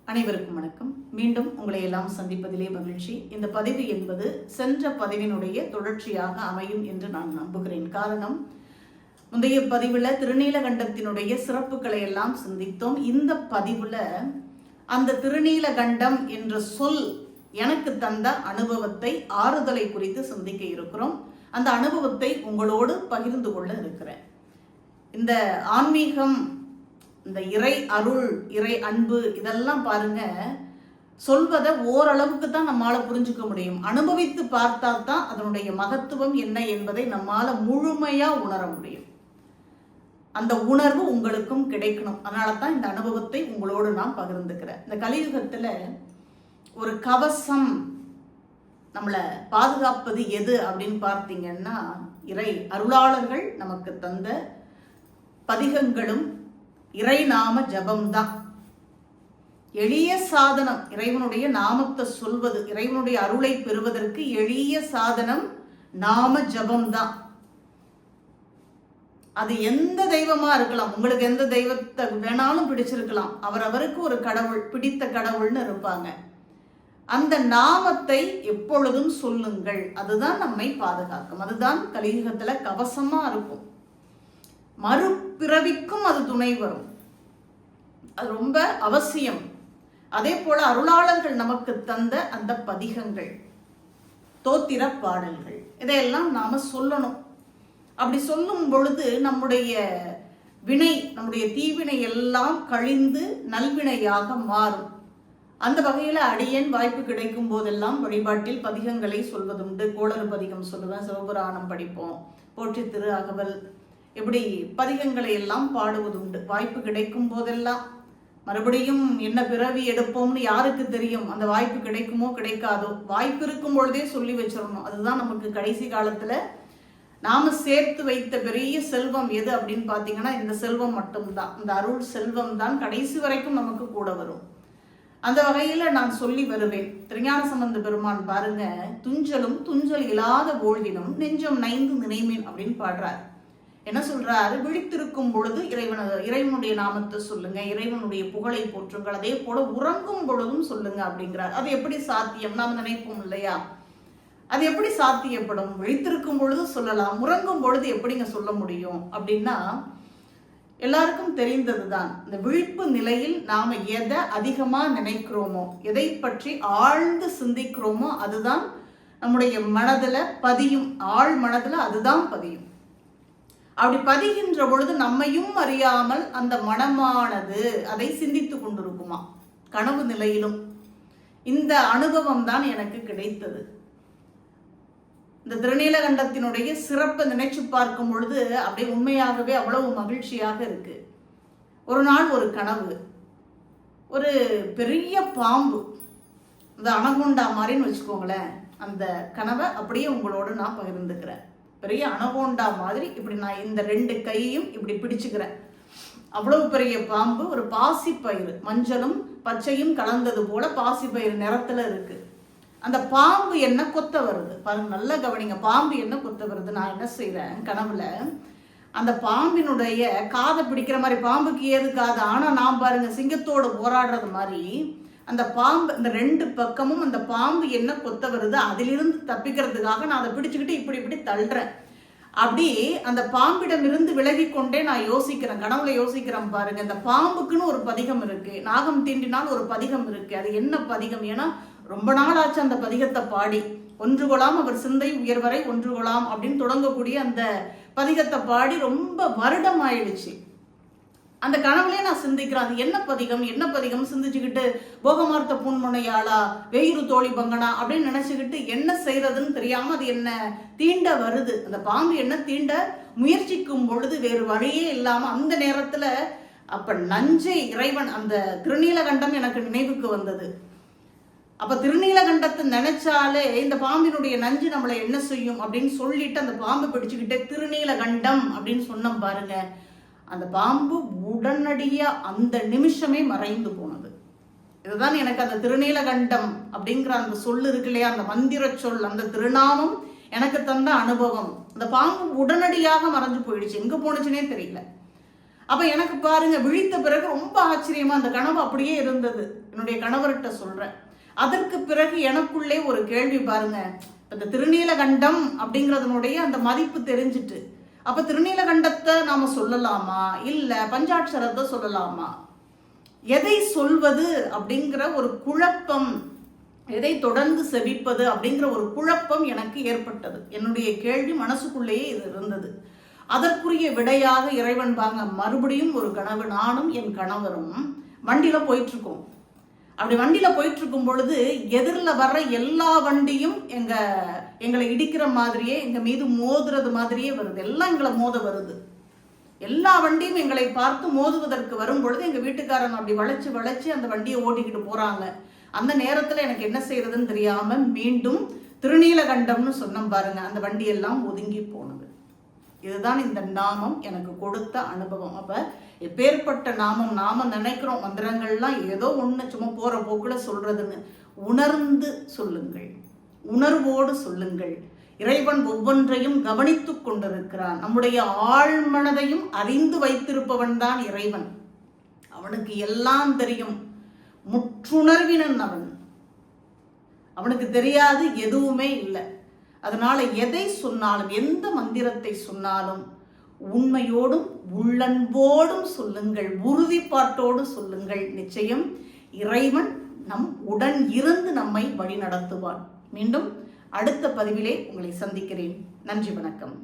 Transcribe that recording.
அனைவருக்கும் வணக்கம். மீண்டும் உங்களை எல்லாம் சந்திப்பதிலே மகிழ்ச்சி. இந்த பதிவு என்பது சென்ற பதிவினுடைய தொடர்ச்சியாக அமையும் என்று நான் நம்புகிறேன். காரணம், முந்தைய பதிவுல திருநீலகண்டத்தினுடைய சிறப்புகளை எல்லாம் சிந்தித்தோம். இந்த பதிவுல அந்த திருநீலகண்டம் என்ற சொல் எனக்கு தந்த அனுபவத்தை, ஆறுதலை குறித்து சிந்திக்க இருக்கிறோம். அந்த அனுபவத்தை உங்களோடு பகிர்ந்து கொள்ள இருக்கிறேன். இந்த ஆன்மீகம், இந்த இறை அருள், இறை அன்பு, இதெல்லாம் பாருங்க, சொல்வதை ஓரளவுக்கு தான் நம்மால புரிஞ்சுக்க முடியும். அனுபவித்து பார்த்தா தான் அதனுடைய மகத்துவம் என்ன என்பதை நம்மால முழுமையா உணர முடியும். அந்த உணர்வு உங்களுக்கும் கிடைக்கணும். அதனால தான் இந்த அனுபவத்தை உங்களோடு நான் பகிர்ந்துக்கிறேன். இந்த கலியுகத்துல ஒரு கவசம் நம்மளை பாதுகாப்பது எது அப்படின்னு பார்த்தீங்கன்னா, இறை அருளாளர்கள் நமக்கு தந்த பதிகங்களும் இறை நாம ஜபம்தான். எளிய சாதனம் இறைவனுடைய நாமத்தை சொல்வது, இறைவனுடைய அருளை பெறுவதற்கு எளிய சாதனம் நாம ஜபம்தான். அது எந்த தெய்வமா இருக்கலாம், உங்களுக்கு எந்த தெய்வத்தை வேணாலும் பிடிச்சிருக்கலாம். அவருக்கு ஒரு கடவுள், பிடித்த கடவுள்னு இருப்பாங்க. அந்த நாமத்தை எப்பொழுதும் சொல்லுங்கள். அதுதான் நம்மை பாதுகாக்கும். அதுதான் கலியுகத்துல கவசமா இருக்கும். மறுபிறவிக்கும் அது துணை வரும். அது ரொம்ப அவசியம். அதே போல அருளாளர்கள் நமக்கு தந்த அந்த பதிகங்கள், தோத்திர பாடல்கள், இதையெல்லாம் நாம சொல்லணும். அப்படி சொல்லும் பொழுது நம்முடைய வினை, நம்முடைய தீவினை எல்லாம் கழிந்து நல்வினையாக மாறும். அந்த வகையில அடியேன் வாய்ப்பு கிடைக்கும் போதெல்லாம் வழிபாட்டில் பதிகங்களை சொல்வதுண்டு. கோளறு பதிகம் சொல்லுவேன், சிவபுராணம் படிப்போம், போற்றி திரு அகவல், இப்படி பதிகங்களை எல்லாம் பாடுவதுண்டு வாய்ப்பு கிடைக்கும் போதெல்லாம். மறுபடியும் என்ன பிறவி எடுப்போம்னு யாருக்கு தெரியும்? அந்த வாய்ப்பு கிடைக்குமோ கிடைக்காதோ. வாய்ப்பு இருக்கும் பொழுதே சொல்லி வச்சிடணும். அதுதான் நமக்கு கடைசி காலத்துல நாம சேர்த்து வைத்த பெரிய செல்வம் எது அப்படின்னு பாத்தீங்கன்னா, இந்த செல்வம் மட்டும்தான். இந்த அருள் செல்வம் தான் கடைசி வரைக்கும் நமக்கு கூட வரும். அந்த வகையில நான் சொல்லி வருவேன். திருஞான சம்பந்த பெருமான் பாருங்க, துஞ்சலும் துஞ்சல் இல்லாத போழ்தினும் நெஞ்சம் நைந்து நினைமேன் அப்படின்னு பாடுறார். என்ன சொல்றாரு? விழித்திருக்கும் பொழுது இறைவனுடைய நாமத்தை சொல்லுங்க, இறைவனுடைய புகழை போற்றுங்கள், அதே போல உறங்கும் பொழுதும் சொல்லுங்க அப்படிங்கிறார். அது எப்படி சாத்தியம்? நாம் நினைப்போம் இல்லையா? அது எப்படி சாத்தியப்படும்? விழித்திருக்கும் பொழுது சொல்லலாம், உறங்கும் பொழுது எப்படிங்க சொல்ல முடியும் அப்படின்னா, எல்லாருக்கும் தெரிந்ததுதான். இந்த விழிப்பு நிலையில் நாம எதை அதிகமா நினைக்கிறோமோ, எதை பற்றி ஆழ்ந்து சிந்திக்கிறோமோ, அதுதான் நம்முடைய மனதுல பதியும். ஆழ் மனதுல அதுதான் பதியும். அப்படி பதிகின்ற பொழுது நம்மையும் அறியாமல் அந்த மனமானது அதை சிந்தித்து கொண்டிருக்குமா, கனவு நிலையிலும். இந்த அனுபவம் தான் எனக்கு கிடைத்தது. இந்த திருநீலகண்டத்தினுடைய சிறப்பை நினைச்சு பார்க்கும் பொழுது அப்படியே உண்மையாகவே அவ்வளவு மகிழ்ச்சியாக இருக்கு. ஒரு நாள் ஒரு கனவு, ஒரு பெரிய பாம்பு, இந்த அனகொண்டா மாதிரின்னு வச்சுக்கோங்களேன். அந்த கனவை அப்படியே உங்களோடு நான் பகிர்ந்துக்கிறேன். பெரிய அனகோண்டா மாதிரி இப்படி நான் இந்த ரெண்டு கையையும் இப்படி பிடிச்சுக்கிறேன். அவ்வளவு பெரிய பாம்பு. ஒரு பாசிப்பயிறு, மஞ்சளும் பச்சையும் கலந்தது போல பாசிப்பயிறு நிறத்துல இருக்கு. அந்த பாம்பு என்ன கொத்த வருது பாருங்க, நல்லா கவனிங்க. பாம்பு என்ன கொத்த வருது? நான் என்ன செய்யறேன் கனவுல, அந்த பாம்பினுடைய காதை பிடிக்கிற மாதிரி. பாம்புக்கு ஏது காது? ஆனா நான் பாருங்க, சிங்கத்தோடு போராடுறது மாதிரி அந்த பாம்பு, இந்த ரெண்டு பக்கமும் அந்த பாம்பு என்ன கொத்த வருது, அதிலிருந்து தப்பிக்கிறதுக்காக நான் அதை பிடிச்சுக்கிட்டு இப்படி இப்படி தள்ளுறேன். அப்படி அந்த பாம்பிடம் இருந்து விலகி கொண்டே நான் யோசிக்கிறேன், கனவுல யோசிக்கிறேன் பாருங்க. இந்த பாம்புக்குன்னு ஒரு பதிகம் இருக்கு, நாகம் தீண்டினால் ஒரு பதிகம் இருக்கு. அது என்ன பதிகம்? ஏன்னா ரொம்ப நாள் ஆச்சு அந்த பதிகத்தை பாடி. ஒன்று கொலாம் அவர் சிந்தை உயர்வரை ஒன்று கொலாம் அப்படின்னு தொடங்கக்கூடிய அந்த பதிகத்தை பாடி ரொம்ப வருடம் ஆயிடுச்சு. அந்த கனவுலயே நான் சிந்திக்கிறேன், அது என்ன பதிகம், என்ன பதிகம் சிந்திச்சுக்கிட்டு, போகமார்த்த பூன்முனையாளா, வெயிறு தோழி பங்கனா அப்படின்னு நினைச்சுக்கிட்டு என்ன செய்யறதுன்னு தெரியாம அது என்ன தீண்ட வருது. அந்த பாம்பு என்ன தீண்ட முயற்சிக்கும் பொழுது வேறு வழியே இல்லாம அந்த நேரத்துல அப்ப நஞ்சை இறைவன், அந்த திருநீலகண்டம் எனக்கு நினைவுக்கு வந்தது. அப்ப திருநீலகண்டத்தை நினைச்சாலே இந்த பாம்பினுடைய நஞ்சு நம்மளை என்ன செய்யும் அப்படின்னு சொல்லிட்டு அந்த பாம்பு பிடிச்சுக்கிட்டே திருநீலகண்டம் அப்படின்னு சொன்னோம் பாருங்க. அந்த பாம்பு உடனடியா அந்த நிமிஷமே மறைந்து போனது. இதுதான் எனக்கு அந்த திருநீலகண்டம் அப்படிங்கிற அந்த சொல்லு இருக்கு இல்லையா, அந்த மந்திர சொல், அந்த திருநாமம் எனக்கு தந்த அனுபவம். அந்த பாம்பு உடனடியாக மறைஞ்சு போயிடுச்சு, எங்க போனுச்சுன்னே தெரியல. அப்ப எனக்கு பாருங்க, விழித்த பிறகு ரொம்ப ஆச்சரியமா அந்த கனவு அப்படியே இருந்தது. என்னுடைய கணவர்கிட்ட சொல்றேன். அதற்கு பிறகு எனக்குள்ளே ஒரு கேள்வி பாருங்க, இந்த திருநீலகண்டம் அப்படிங்கறதனுடைய அந்த மதிப்பு தெரிஞ்சிட்டு, அப்ப திருநீலகண்டத்தை நாம சொல்லலாமா, இல்ல பஞ்சாட்சரத்தை சொல்லலாமா, எதை சொல்வது அப்படிங்கிற ஒரு குழப்பம், எதை தொடர்ந்து செவிப்பது அப்படிங்கிற ஒரு குழப்பம் எனக்கு ஏற்பட்டது. என்னுடைய கேள்வி மனசுக்குள்ளேயே இது இருந்தது. அதற்குரிய விடையாக இறைவன் பாங்க மறுபடியும் ஒரு கனவு. நானும் என் கணவரும் வண்டியில போயிட்டு இருக்கோம். அப்படி வண்டியில போயிட்டு இருக்கும் பொழுது எதிரில் வர்ற எல்லா வண்டியும் எங்களை இடிக்கிற மாதிரியே, எங்க மீது மோதுறது மாதிரியே வருது. எல்லாம் எங்களை மோத வருது. எல்லா வண்டியும் எங்களை பார்த்து மோதுவதற்கு வரும் பொழுது எங்க வீட்டுக்காரன் அப்படி வளைச்சு வளைச்சு அந்த வண்டியை ஓட்டிக்கிட்டு போறாங்க. அந்த நேரத்துல எனக்கு என்ன செய்யறதுன்னு தெரியாம மீண்டும் திருநீலகண்டம்னு சொன்னோம் பாருங்க, அந்த வண்டியெல்லாம் ஒதுங்கி போனது. இதுதான் இந்த நாமம் எனக்கு கொடுத்த அனுபவம். அப்ப எப்பேற்பட்ட நாமம், நாம நினைக்கிறோம் மந்திரங்கள்லாம் ஏதோ ஒண்ணு சும்மா போற போக்குல சொல்றதுன்னு, உணர்ந்து சொல்லுங்கள், உணர்வோடு சொல்லுங்கள். இறைவன் ஒவ்வொன்றையும் கவனித்துக் கொண்டிருக்கிறான். நம்முடைய ஆழ்மனதையும் அறிந்து வைத்திருப்பவன் தான் இறைவன். அவனுக்கு எல்லாம் தெரியும். முற்றுணர்வினன் அவன். அவனுக்கு தெரியாது எதுவுமே இல்லை. அதனால எதை சொன்னாலும், எந்த மந்திரத்தை சொன்னாலும் உண்மையோடும் உள்ளன்போடும் சொல்லுங்கள், உறுதிப்பாட்டோடு சொல்லுங்கள். நிச்சயம் இறைவன் நம் உடன் இருந்து நம்மை வழி நடத்துவான். மீண்டும் அடுத்த பதிவிலே உங்களை சந்திக்கிறேன். நன்றி, வணக்கம்.